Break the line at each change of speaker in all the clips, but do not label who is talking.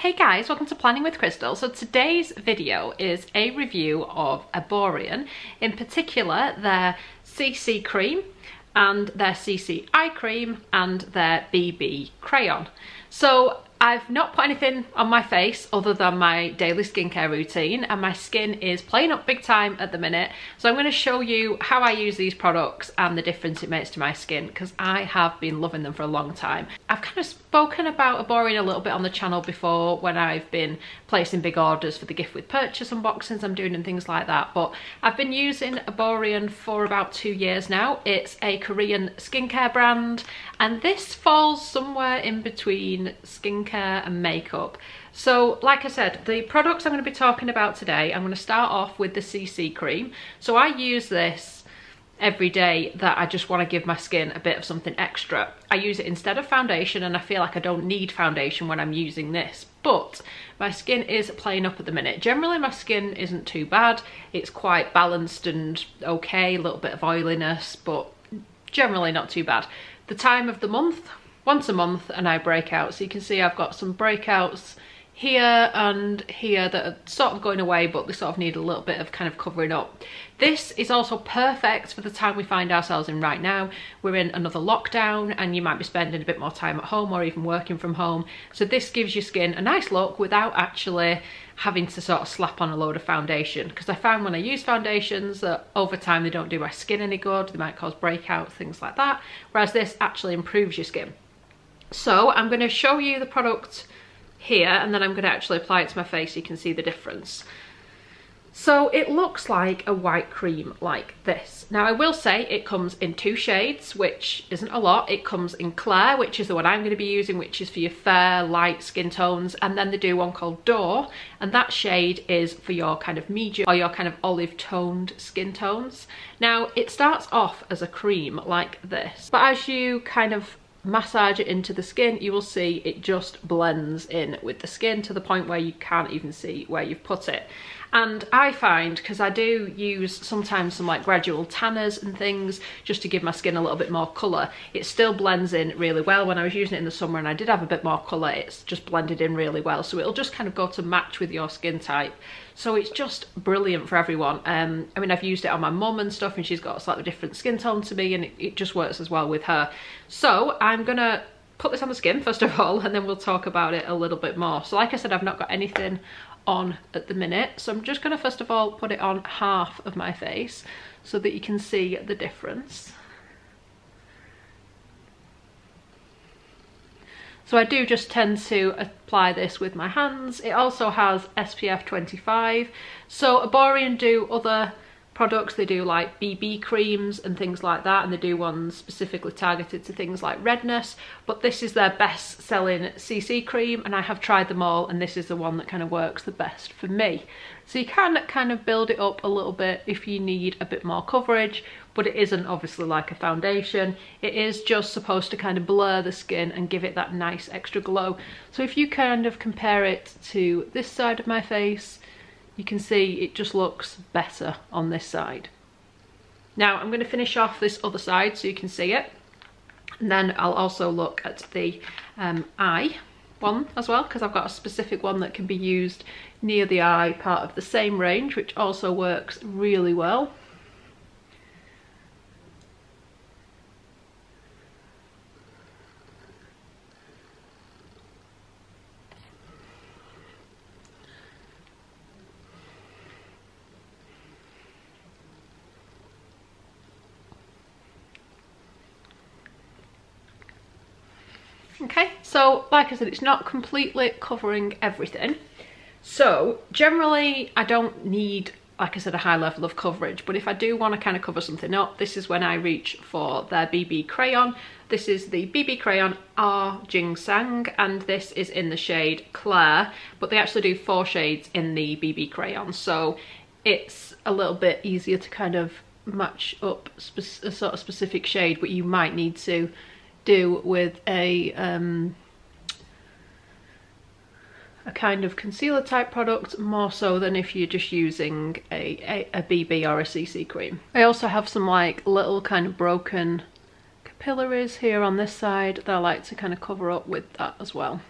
Hey guys, welcome to Planning with Crystal. So today's video is a review of Erborian, in particular their CC cream and their CC eye cream and their BB crayon. So I've not put anything on my face other than my daily skincare routine, and my skin is playing up big time at the minute. So I'm going to show you how I use these products and the difference it makes to my skin, because I have been loving them for a long time. I've kind of spoken about Erborian a little bit on the channel before when I've been placing big orders for the gift with purchase unboxings I'm doing and things like that, but I've been using Erborian for about 2 years now. It's a Korean skincare brand, and this falls somewhere in between skincare and makeup. So like I said, the products I'm going to be talking about today, I'm going to start off with the CC cream. So I use this every day that I just want to give my skin a bit of something extra. I use it instead of foundation, and I feel like I don't need foundation when I'm using this, but my skin is playing up at the minute. Generally my skin isn't too bad, it's quite balanced and okay, a little bit of oiliness, but generally not too bad. The time of the month, once a month, and I break out. So you can see I've got some breakouts here and here that are sort of going away, but they sort of need a little bit of kind of covering up. This is also perfect for the time we find ourselves in right now. We're in another lockdown and you might be spending a bit more time at home or even working from home. So this gives your skin a nice look without actually having to sort of slap on a load of foundation, because I found when I use foundations that over time they don't do my skin any good. They might cause breakouts, things like that, whereas this actually improves your skin. So I'm going to show you the product here, and then I'm going to actually apply it to my face so you can see the difference. So it looks like a white cream like this. Now I will say it comes in 2 shades, which isn't a lot. It comes in Clair, which is the one I'm going to be using, which is for your fair, light skin tones, and then they do one called Door, and that shade is for your kind of medium or your kind of olive toned skin tones. Now it starts off as a cream like this, but as you kind of massage it into the skin, you will see it just blends in with the skin to the point where you can't even see where you've put it. And I find, because I do use sometimes some like gradual tanners and things just to give my skin a little bit more colour, it still blends in really well. When I was using it in the summer and I did have a bit more colour, it's just blended in really well, so it'll just kind of go to match with your skin type. So it's just brilliant for everyone. I mean, I've used it on my mum and stuff, and she's got a slightly different skin tone to me, and it just works as well with her. So I'm gonna put this on the skin first of all, and then we'll talk about it a little bit more. So like I said, I've not got anything on at the minute, so I'm just going to first of all put it on half of my face so that you can see the difference. So I do just tend to apply this with my hands. It also has SPF 25. So Erborian do other products, they do like BB creams and things like that, and they do ones specifically targeted to things like redness, but this is their best selling CC cream, and I have tried them all, and this is the one that kind of works the best for me. So you can kind of build it up a little bit if you need a bit more coverage, but it isn't obviously like a foundation. It is just supposed to kind of blur the skin and give it that nice extra glow. So if you kind of compare it to this side of my face, you can see it just looks better on this side. Now I'm going to finish off this other side so you can see it, and then I'll also look at the eye one as well, because I've got a specific one that can be used near the eye, part of the same range, which also works really well. Okay, so like I said, it's not completely covering everything. So generally I don't need, like I said, a high level of coverage, but if I do want to kind of cover something up, this is when I reach for their BB crayon. This is the BB crayon R Ginseng, and this is in the shade Clair, but they actually do 4 shades in the BB crayon, so it's a little bit easier to kind of match up a sort of specific shade, but you might need to do with a kind of concealer type product more so than if you're just using a BB or a CC cream. I also have some like little kind of broken capillaries here on this side that I like to kind of cover up with that as well.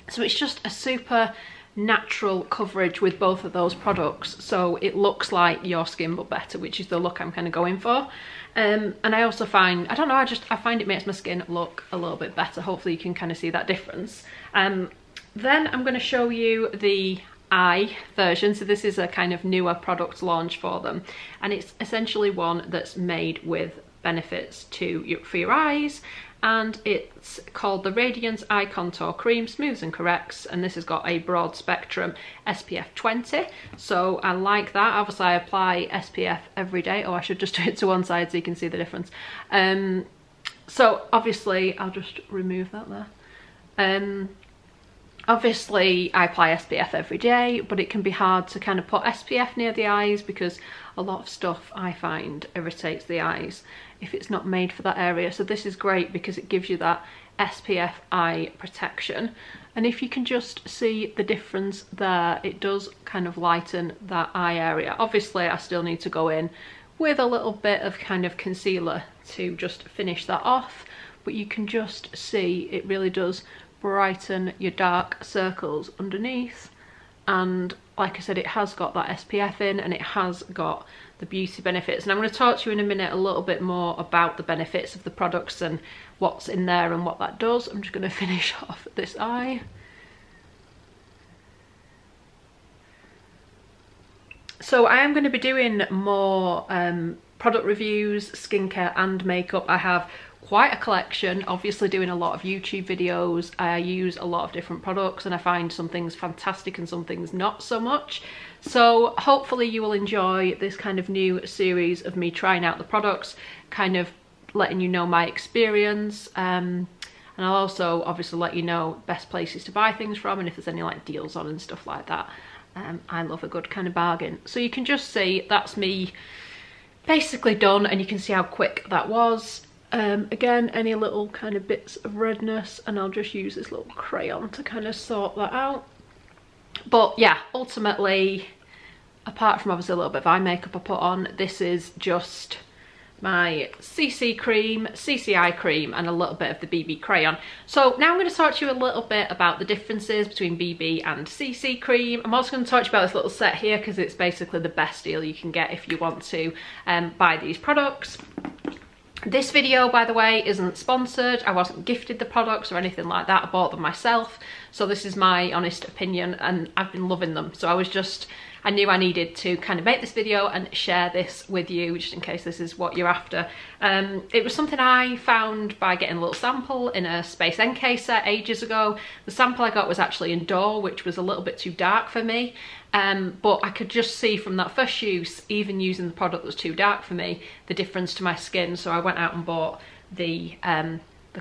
So it's just a super natural coverage with both of those products, so it looks like your skin but better, which is the look I'm kind of going for. And I also find, I don't know, I find it makes my skin look a little bit better. Hopefully you can kind of see that difference. Then I'm going to show you the eye version. So this is a kind of newer product launch for them, and it's essentially one that's made with benefits for your eyes, and it's called the Radiance Eye Contour Cream, smooths and corrects, and this has got a broad spectrum SPF 20, so I like that. Obviously I apply SPF every day. Oh, I should just do it to one side so you can see the difference. So obviously I'll just remove that there. Obviously I apply SPF every day, but it can be hard to kind of put SPF near the eyes because a lot of stuff I find irritates the eyes if it's not made for that area. So this is great because it gives you that SPF eye protection. And if you can just see the difference there, it does kind of lighten that eye area. Obviously I still need to go in with a little bit of kind of concealer to just finish that off, but you can just see it really does brighten your dark circles underneath. And like I said, it has got that SPF in, and it has got the beauty benefits. And I'm going to talk to you in a minute a little bit more about the benefits of the products and what's in there and what that does. I'm just going to finish off this eye. So I am going to be doing more product reviews, skincare and makeup. I have quite a collection, obviously doing a lot of YouTube videos. I use a lot of different products and I find some things fantastic and some things not so much. So hopefully you will enjoy this kind of new series of me trying out the products, kind of letting you know my experience. And I'll also obviously let you know best places to buy things from and if there's any like deals on and stuff like that. I love a good kind of bargain. So you can just see that's me basically done, and you can see how quick that was. Again, any little kind of bits of redness, and I'll just use this little crayon to kind of sort that out. But yeah, ultimately, apart from obviously a little bit of eye makeup I put on, this is just my CC cream, CC eye cream, and a little bit of the BB crayon. So now I'm going to talk to you a little bit about the differences between BB and CC cream. I'm also going to talk to you about this little set here because it's basically the best deal you can get if you want to buy these products. This video, by the way, isn't sponsored. I wasn't gifted the products or anything like that. I bought them myself. So this is my honest opinion and I've been loving them. So I knew I needed to kind of make this video and share this with you just in case this is what you're after. It was something I found by getting a little sample in a Space NK set ages ago. The sample I got was actually indoor, which was a little bit too dark for me. But I could just see from that first use, even using the product that was too dark for me, the difference to my skin. So I went out and bought the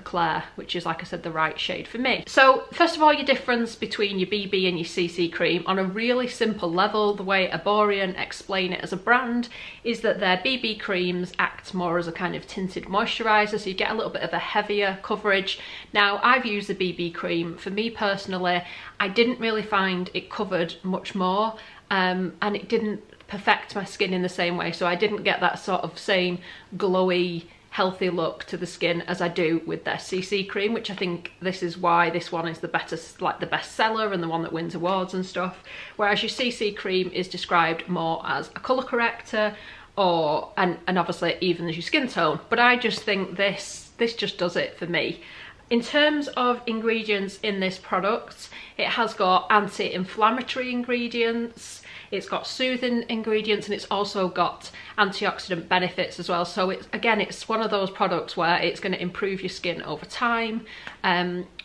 Claire, which is, like I said, the right shade for me. So first of all, your difference between your BB and your CC cream on a really simple level, the way Erborian explain it as a brand is that their BB creams act more as a kind of tinted moisturizer, so you get a little bit of a heavier coverage. Now I've used the BB cream. For me personally, I didn't really find it covered much more and it didn't perfect my skin in the same way, so I didn't get that sort of same glowy healthy look to the skin as I do with their CC cream, which I think this is why this one is the better, like the best seller and the one that wins awards and stuff, whereas your CC cream is described more as a colour corrector or and obviously even as your skin tone. But I just think this just does it for me. In terms of ingredients in this product, it has got anti-inflammatory ingredients, it's got soothing ingredients, and it's also got antioxidant benefits as well. So it's one of those products where it's going to improve your skin over time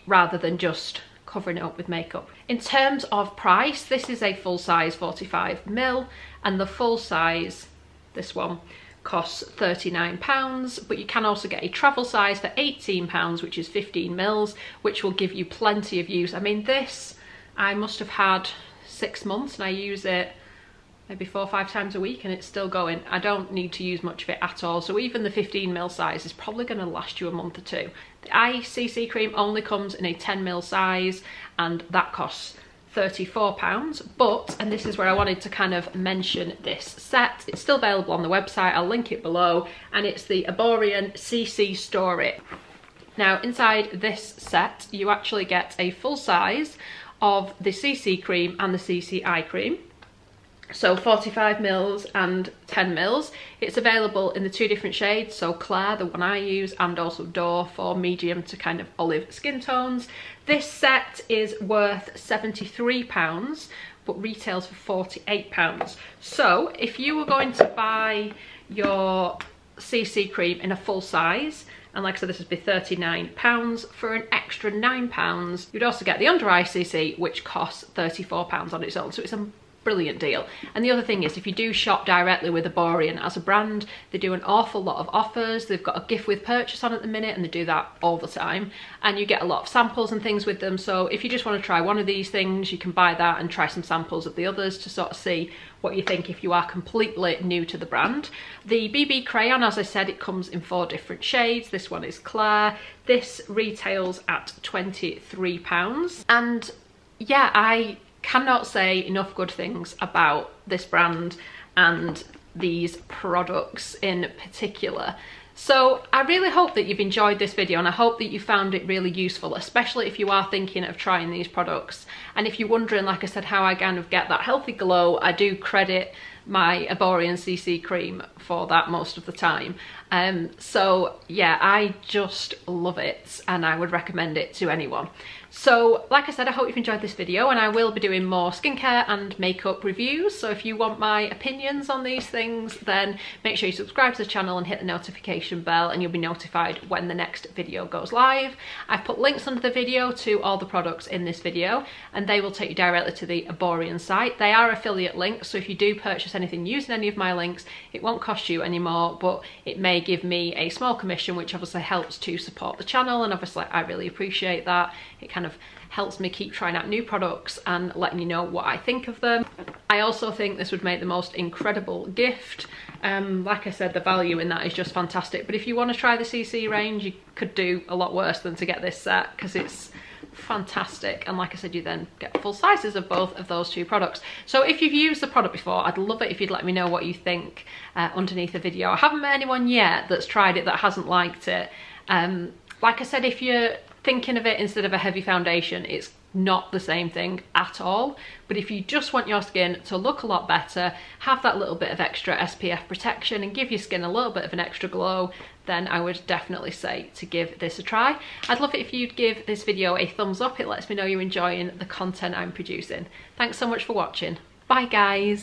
rather than just covering it up with makeup. In terms of price, this is a full size 45ml, and the full size, this one, costs £39, but you can also get a travel size for £18, which is 15ml, which will give you plenty of use. I mean, this I must have had 6 months and I use it maybe 4 or 5 times a week and it's still going. I don't need to use much of it at all, so even the 15ml size is probably going to last you a month or two. The CC cream only comes in a 10ml size and that costs £34, but, and this is where I wanted to kind of mention this set, it's still available on the website, I'll link it below, and it's the Erborian CC Store It. Now inside this set you actually get a full size of the CC cream and the CC eye cream. So 45ml and 10ml. It's available in the 2 different shades, so Claire, the one I use, and also Dore for medium to kind of olive skin tones. This set is worth £73 but retails for £48. So if you were going to buy your CC cream in a full size, and like I said, this would be £39, for an extra £9 you'd also get the under eye CC, which costs £34 on its own. So it's a brilliant deal. And the other thing is, if you do shop directly with Erborian as a brand, they do an awful lot of offers. They've got a gift with purchase on at the minute, and they do that all the time, and you get a lot of samples and things with them. So if you just want to try one of these things, you can buy that and try some samples of the others to sort of see what you think if you are completely new to the brand. The BB crayon, as I said, it comes in 4 different shades. This one is Claire. This retails at £23, and yeah, I cannot say enough good things about this brand and these products in particular. So I really hope that you've enjoyed this video, and I hope that you found it really useful, especially if you are thinking of trying these products. And if you're wondering, like I said, how I kind of get that healthy glow, I do credit my Erborian CC cream for that most of the time. So yeah, I just love it and I would recommend it to anyone. So like I said, I hope you've enjoyed this video, and I will be doing more skincare and makeup reviews. So if you want my opinions on these things, then make sure you subscribe to the channel and hit the notification bell, and you'll be notified when the next video goes live. I've put links under the video to all the products in this video, and they will take you directly to the Erborian site. They are affiliate links, so if you do purchase anything using any of my links, it won't cost you any more, but it may give me a small commission, which obviously helps to support the channel, and obviously I really appreciate that. It kind of helps me keep trying out new products and letting you know what I think of them. I also think this would make the most incredible gift. Like I said, the value in that is just fantastic, but if you want to try the CC range, you could do a lot worse than to get this set, because it's fantastic. And like I said, you then get full sizes of both of those 2 products. So if you've used the product before, I'd love it if you'd let me know what you think underneath the video. I haven't met anyone yet that's tried it that hasn't liked it. Like I said, if you're thinking of it instead of a heavy foundation, it's not the same thing at all. But if you just want your skin to look a lot better, have that little bit of extra SPF protection and give your skin a little bit of an extra glow, then I would definitely say to give this a try. I'd love it if you'd give this video a thumbs up. It lets me know you're enjoying the content I'm producing. Thanks so much for watching. Bye guys.